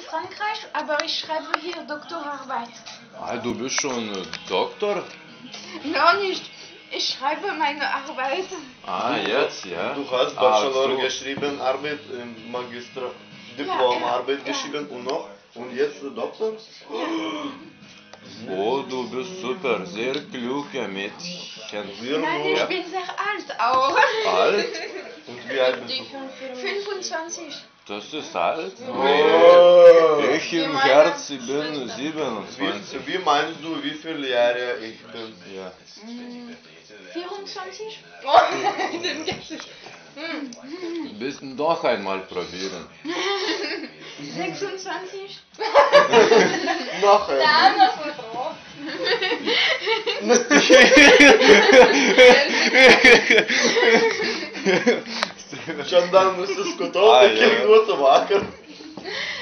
Frankreich, aber ich schreibe hier Doktorarbeit. Ah, du bist schon Doktor? Noch nicht. Ich schreibe meine Arbeit. Ah, jetzt, ja. Du hast Bachelor so. geschrieben, Arbeit, Magister, Diplomarbeit geschrieben und noch? Und jetzt Doktor? Oh, du bist super, sehr kluge Mädchen. Nein, ich bin sehr alt auch. Alt? Und wie alt bist du? 25. Das ist alt? Oh. Ich im Herz, ich bin 27. Wie meinst du, wie viele Jahre ich bin? Ja. 24? Willst du noch einmal probieren? 26? Noch einmal. Жандарм се скотал, таких гласа вакър.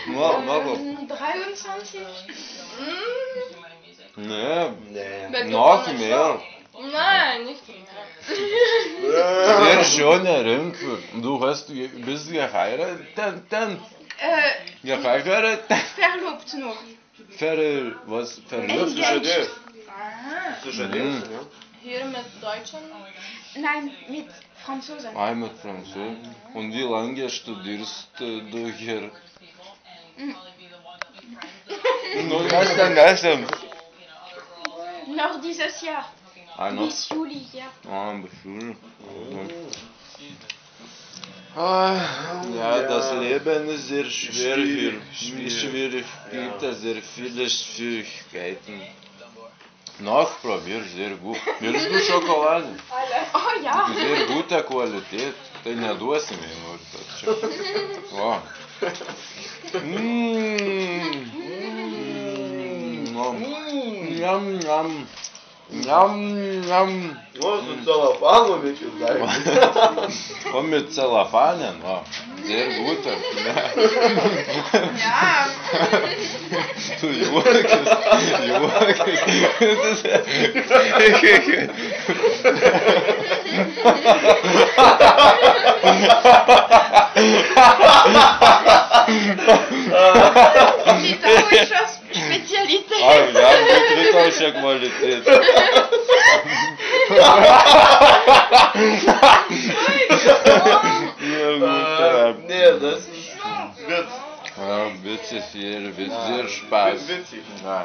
Много. 23? Nee, Nee. noch mehr. Nein, nicht mehr. Sehr schöne Rümpfe. Du bist geheiratet? Geheiratet? Verlobt noch. Was? Verlobt? Engaged. Hier mit Deutschen? Nein, mit Franzosen. Mit Französisch. Und wie lange studierst du hier? Noch gestern. Noch dieses Jahr. Noch? Bis Juli, ja. Bis Juli. Ja, das Leben ist sehr schwer hier. Schwierig, gibt es sehr viele Schwierigkeiten. Nachprobier, sehr gut. Willst du Schokolade? Oh ja. Sehr gute Qualität. Ты не дуоси ми, может. Wow. Ням, ням. Ням, ням. Вот тут целлофаном ведь дай. Он mit Zellophanen, sehr gut. Ja. Du Jurkes. Litauische Spezialität. Ja, litauische Qualität. Nee, das ist Witz. Ja, witzig, sehr Spaß. Witzig. Ja.